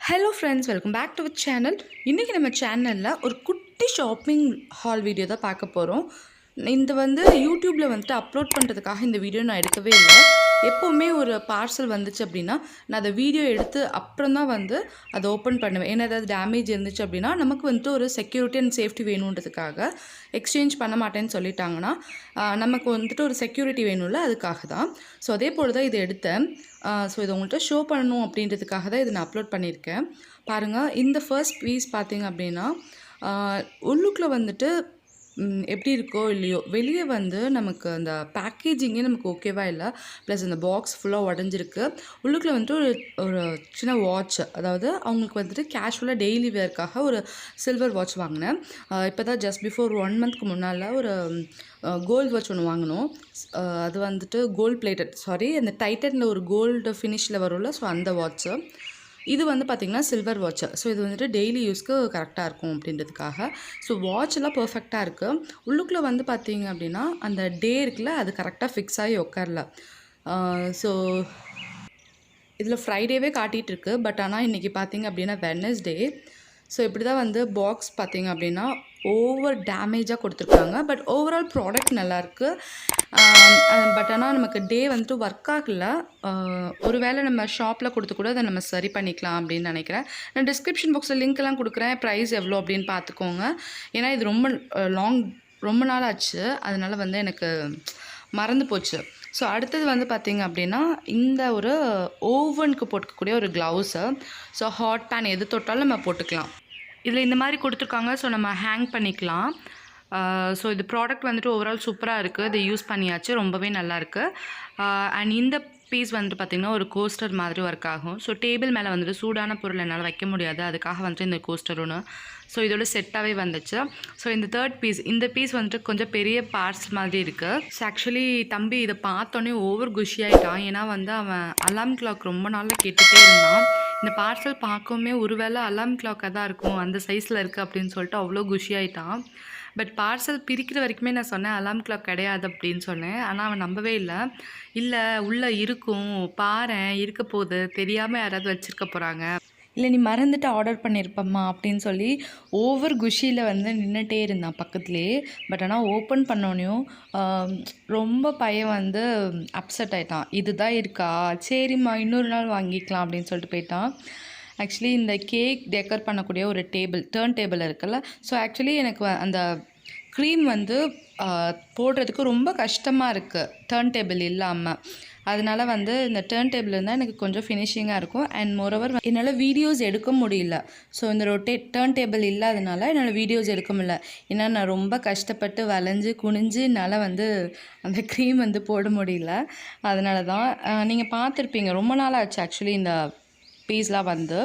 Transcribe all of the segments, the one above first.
Hello friends, welcome back to our channel. இன்றைக்கி நம்ம சேனலில் ஒரு குட்டி ஷாப்பிங் ஹால் வீடியோ தான் பார்க்க போகிறோம். இந்த யூடியூப்பில் அப்லோட் பண்ணுறதுக்காக இந்த வீடியோ நான் எடுக்கவே இல்லை. எப்போவுமே ஒரு பார்சல் வந்துச்சு அப்படின்னா நான் அதை வீடியோ எடுத்து அப்புறம் தான் அதை ஓப்பன் பண்ணுவேன். ஏன்னா ஏதாவது டேமேஜ் இருந்துச்சு அப்படின்னா நமக்கு ஒரு செக்யூரிட்டி அண்ட் சேஃப்டி வேணுன்றதுக்காக எக்ஸ்சேஞ்ச் பண்ண மாட்டேன்னு சொல்லிட்டாங்கன்னா நமக்கு ஒரு செக்யூரிட்டி வேணும்ல, அதுக்காக தான். ஸோ அதே போல் தான் இதை எடுத்தேன். ஸோ இதை உங்கள்கிட்ட ஷோ பண்ணணும் அப்படின்றதுக்காக தான் இதை நான் அப்லோட் பண்ணியிருக்கேன். பாருங்கள், இந்த ஃபர்ஸ்ட் பீஸ் பார்த்திங்க அப்படின்னா உள்ளுக்குள்ளே எப்படி இருக்கோ இல்லையோ, வெளியே நமக்கு அந்த பேக்கேஜிங்கே நமக்கு ஓகேவா இல்லை. ப்ளஸ் அந்த பாக்ஸ் ஃபுல்லாக உடஞ்சிருக்கு. உள்ளுக்குள்ளே ஒரு ஒரு சின்ன வாட்ச், அதாவது அவங்களுக்கு கேஷுவலாக டெய்லி வேர்க்காக ஒரு சில்வர் வாட்ச் வாங்கினேன். இப்போ தான் ஜஸ்ட் பிஃபோர் 1 மந்த்க்கு முன்னால் ஒரு கோல்டு வாட்ச் ஒன்று வாங்கினோம். அது கோல்டு பிளேட்டட், அந்த டைட்டனில் ஒரு கோல்டு ஃபினிஷில் வரும்ல, ஸோ அந்த வாட்ச்சு. இது பார்த்திங்கன்னா சில்வர் வாட்ச்சு. ஸோ இது டெய்லி யூஸ்க்கு கரெக்டாக இருக்கும் அப்படின்றதுக்காக. ஸோ வாட்செல்லாம் பர்ஃபெக்டாக இருக்குது. உள்ளுக்குள்ளே பார்த்திங்க அப்படின்னா அந்த டே இருக்குல்ல, அது கரெக்டாக ஃபிக்ஸ் ஆகி உட்காரல. ஸோ இதில் ஃப்ரைடேவே காட்டிகிட்ருக்கு. பட் ஆனால் இன்றைக்கி பார்த்திங்க அப்படின்னா வெட்னஸ்டே. ஸோ இப்படி தான் பாக்ஸ் பார்த்திங்க அப்படின்னா ஓவர் டேமேஜாக கொடுத்துருக்காங்க. பட் ஓவரால் ப்ராடக்ட் நல்லாயிருக்கு. பட் ஆனால் நமக்கு டே ஒர்க் ஆகல. ஒரு வேளை நம்ம ஷாப்பில் கொடுத்து கூட அதை நம்ம சரி பண்ணிக்கலாம் அப்படின்னு நினைக்கிறேன். நான் டிஸ்கிரிப்ஷன் பாக்ஸில் லிங்க்லாம் கொடுக்குறேன், ப்ரைஸ் எவ்வளோ அப்படின்னு பார்த்துக்கோங்க. ஏன்னா இது ரொம்ப நாள் ஆச்சு, அதனால் எனக்கு மறந்து போச்சு. ஸோ அடுத்தது பார்த்திங்க அப்படின்னா இந்த ஒரு ஓவனுக்கு போட்டுக்கக்கூடிய ஒரு க்ளவுஸு. ஸோ ஹாட் பேன் எது தொட்டாலும் நம்ம போட்டுக்கலாம். இதில் இந்த மாதிரி கொடுத்துருக்காங்க. ஸோ நம்ம ஹேங் பண்ணிக்கலாம். ஸோ இது ப்ராடக்ட் ஓவரால் சூப்பராக இருக்குது. இதை யூஸ் பண்ணியாச்சு, ரொம்பவே நல்லாயிருக்கு. அண்ட் இந்த பீஸ் பார்த்திங்கன்னா ஒரு கோஸ்டர் மாதிரி ஒர்க் ஆகும். ஸோ டேபிள் மேலே சூடான பொருள் என்னால் வைக்க முடியாது, அதுக்காக இந்த கோஸ்டர் ஒன்று. ஸோ இதோட செட்டாகவே வந்துச்சு. ஸோ இந்த தேர்ட் பீஸ், இந்த பீஸ் கொஞ்சம் பெரிய பார்சல் மாதிரி இருக்குது. ஸோ ஆக்சுவலி தம்பி இதை பார்த்தோன்னே ஓவர் குஷியாயிட்டான். ஏன்னா அவன் அலாம் கிளாக் ரொம்ப நாளில் கேட்டுகிட்டே இருந்தான். இந்த பார்சல் பார்க்கவுமே ஒருவேளை அலாம் கிளாக்காக தான் இருக்கும், அந்த சைஸில் இருக்குது அப்படின்னு சொல்லிட்டு அவ்வளோ குஷியாயிட்டான். பட் பார்சல் பிரிக்கிற வரைக்குமே நான் சொன்னேன் அலாம் கிளாக் கிடையாது அப்படின்னு சொன்னேன். ஆனால் அவன் நம்பவே இல்லை. இல்லை உள்ளே இருக்கும், பாரேன் இருக்க போகுது, தெரியாமல் யாராவது வச்சுருக்க போகிறாங்க, இல்லை நீ மறந்துட்டு ஆர்டர் பண்ணியிருப்பம்மா அப்படின்னு சொல்லி ஓவர் குஷியில் நின்றுட்டே இருந்தான் பக்கத்துலேயே. பட் ஆனால் ஓப்பன் பண்ணோன்னையும் ரொம்ப பையன் அப்செட் ஆகிட்டான். இதுதான் இருக்கா, சரிம்மா இன்னொரு நாள் வாங்கிக்கலாம் அப்படின்னு சொல்லிட்டு போயிட்டான். ஆக்சுவலி இந்த கேக் டெக்கர் பண்ணக்கூடிய ஒரு டேர்ன் டேபிள் இருக்குல்ல, ஸோ ஆக்சுவலி எனக்கு அந்த க்ரீம் போடுறதுக்கு ரொம்ப கஷ்டமாக இருக்குது டேர்ன் டேபிள் இல்லாமல். அதனால் இந்த டேர்ன் டேபிள் இருந்தால் எனக்கு கொஞ்சம் ஃபினிஷிங்காக இருக்கும். அண்ட் மோரோவர் என்னால் வீடியோஸ் எடுக்க முடியல. ஸோ இந்த டேர்ன் டேபிள் இல்லாதனால என்னால் வீடியோஸ் எடுக்க முடியல. ஏன்னா நான் ரொம்ப கஷ்டப்பட்டு வளைஞ்சு குனிஞ்சு என்னால் அந்த க்ரீம் போட முடியல. அதனால தான் நீங்கள் பார்த்துருப்பீங்க, ரொம்ப நாள் ஆச்சு ஆக்சுவலி இந்த பீஸ்லாம்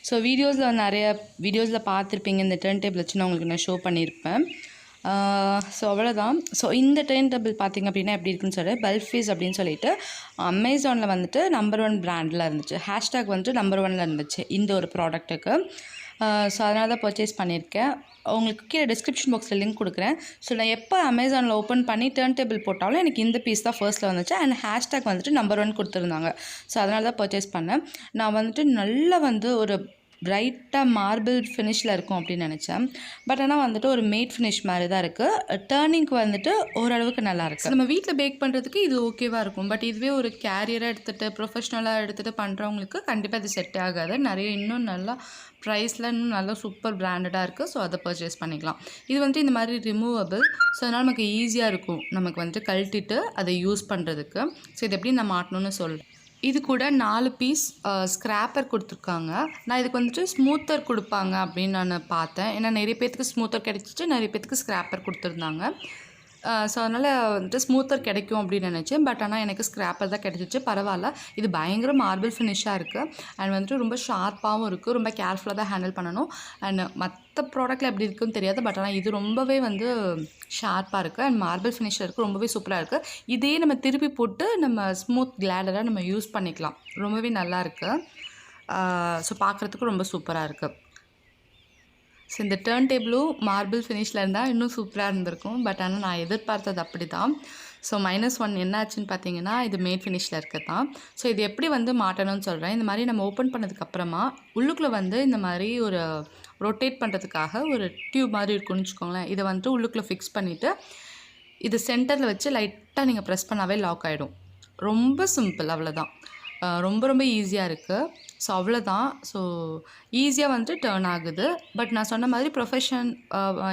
ஸோ வீடியோஸில் நிறைய வீடியோஸில் பார்த்துருப்பீங்க. இந்த டேர்ன் டேபிள் வச்சு நான் உங்களுக்கு நான் ஷோ பண்ணியிருப்பேன். ஸோ அவ்வளோதான். ஸோ இந்த டேர்ன் டேபிள் பார்த்திங்க அப்படின்னா எப்படி இருக்குன்னு பல்ஃபீஸ் அப்படின்னு சொல்லிட்டு அமேசானில் நம்பர் 1 பிராண்டில் இருந்துச்சு. ஹேஷ்டேக் நம்பர் 1 இருந்துச்சு இந்த ஒரு ப்ராடக்ட்டுக்கு. ஸோ அதனால தான் பர்ச்சேஸ் பண்ணியிருக்கேன். உங்களுக்கு கீழே டிஸ்கிரிப்ஷன் பாக்ஸில் லிங்க் கொடுக்குறேன். ஸோ நான் எப்போ அமேசானில் ஓப்பன் பண்ணி டேர்ன் டேபிள் போட்டாலும் எனக்கு இந்த பீஸ் தான் ஃபர்ஸ்ட்டில் வந்துச்சு. அண்ட் ஹேஷ்டேக் நம்பர் 1 கொடுத்துருந்தாங்க. ஸோ அதனால தான் பர்ச்சேஸ் பண்ணேன். நான் நல்லா ஒரு பிரைட்டாக மார்பிள் ஃபினிஷில் இருக்கும் அப்படின்னு நினச்சேன். பட் ஆனால் ஒரு மேட் ஃபினிஷ் மாதிரி தான் இருக்குது. டேர்னிங்க்கு ஓரளவுக்கு நல்லாயிருக்கு. நம்ம வீட்டில் பேக் பண்ணுறதுக்கு இது ஓகேவாக இருக்கும். பட் இதுவே ஒரு கேரியராக எடுத்துகிட்டு ப்ரொஃபஷ்னலாக எடுத்துகிட்டு பண்ணுறவங்களுக்கு கண்டிப்பாக இது செட் ஆகாது. நிறைய இன்னும் நல்லா ப்ரைஸில் இன்னும் நல்லா சூப்பர் பிராண்டடாக இருக்குது. ஸோ அதை பர்ச்சேஸ் பண்ணிக்கலாம். இது இந்த மாதிரி ரிமூவபிள். ஸோ அதனால் நமக்கு ஈஸியாக இருக்கும், நமக்கு கழட்டிட்டு அதை யூஸ் பண்ணுறதுக்கு. ஸோ இது எப்படி நான் மாட்டணும்னு சொல்கிறேன். இது கூட 4 பீஸ் ஸ்க்ராப்பர் கொடுத்துருக்காங்க. நான் இதுக்கு ஸ்மூத்தர் கொடுப்பாங்க அப்படின்னு நான் பார்த்தேன். ஏன்னா நிறைய பேர்த்துக்கு ஸ்மூத்தர் கிடைச்சிச்சு, நிறைய பேர்த்துக்கு ஸ்க்ராப்பர் கொடுத்துருந்தாங்க. ஸோ அதனால் ஸ்மூத்தர் கிடைக்கும் அப்படின்னு நினச்சேன். பட் ஆனால் எனக்கு ஸ்க்ராப்பர் தான் கிடைச்சிச்சு. பரவாயில்ல. இது பயங்கர மார்பிள் ஃபினிஷாக இருக்குது. அண்ட் ரொம்ப ஷார்ப்பாகவும் இருக்குது. ரொம்ப கேர்ஃபுல்லாக தான் ஹேண்டில் பண்ணணும். அண்ட் மற்ற ப்ராடக்ட்டில் எப்படி இருக்குன்னு தெரியாது. பட் ஆனால் இது ரொம்பவே ஷார்ப்பாக இருக்குது. அண்ட் மார்பிள் ஃபினிஷாக இருக்குது. ரொம்பவே சூப்பராக இருக்குது. இதே நம்ம திருப்பி போட்டு நம்ம ஸ்மூத் கிளாடராக நம்ம யூஸ் பண்ணிக்கலாம். ரொம்பவே நல்லாயிருக்கு. ஸோ பார்க்குறதுக்கு ரொம்ப சூப்பராக இருக்குது. ஸோ இந்த டேர்ன் டேபிளும் மார்பிள் ஃபினிஷில் இருந்தால் இன்னும் சூப்பராக இருந்திருக்கும். பட் ஆனால் நான் எதிர்பார்த்தது அப்படி தான். ஸோ -1 என்ன ஆச்சுன்னு பார்த்தீங்கன்னா, இது மேட் ஃபினிஷில் இருக்கிறது தான். ஸோ இது எப்படி வந்து மாட்டணும்னு சொல்கிறேன். இந்த மாதிரி நம்ம ஓப்பன் பண்ணதுக்கப்புறமா உள்ளுக்குள்ளே வந்து இந்த மாதிரி ஒரு ரொட்டேட் பண்ணுறதுக்காக ஒரு டியூப் மாதிரி இருக்குன்னு வச்சுக்கோங்களேன். இதை வந்துட்டு உள்ளுக்குள்ளே ஃபிக்ஸ் பண்ணிவிட்டு இது சென்டரில் வச்சு லைட்டாக நீங்கள் ப்ரெஸ் பண்ணாவே லாக் ஆகிடும். ரொம்ப சிம்பிள், அவ்வளோதான். ரொம்ப ரொம்ப ஈஸியாக இருக்குது. ஸோ அவ்வளோதான். ஸோ ஈஸியாக வந்துட்டு டர்ன் ஆகுது. பட் நான் சொன்ன மாதிரி ப்ரொஃபஷன்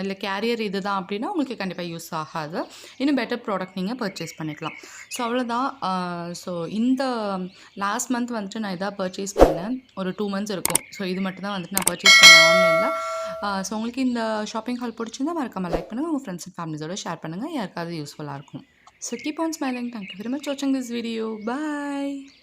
இல்லை கேரியர் இது தான் அப்படின்னா உங்களுக்கு கண்டிப்பாக யூஸ் ஆகாது. இன்னும் பெட்டர் ப்ராடக்ட் நீங்கள் பர்ச்சேஸ் பண்ணிக்கலாம். ஸோ அவ்வளோதான். ஸோ இந்த லாஸ்ட் மந்த் வந்துட்டு நான் இதாக பர்ச்சேஸ் பண்ணேன். ஒரு 2 மந்த்ஸ் இருக்கும். ஸோ இது மட்டும் தான் வந்துட்டு நான் பர்ச்சேஸ் பண்ணேன் ஆன்லைனில். ஸோ உங்களுக்கு இந்த ஷாப்பிங் ஹால் பிடிச்சிருந்தா மறக்காமல் லைக் பண்ணுங்கள். உங்கள் ஃப்ரெண்ட்ஸ் அண்ட் ஃபேமிலிஸோட ஷேர் பண்ணுங்கள். யாருக்காவது யூஸ்ஃபுல்லாக இருக்கும். So keep on smiling. Thank you very much for watching this video. Bye.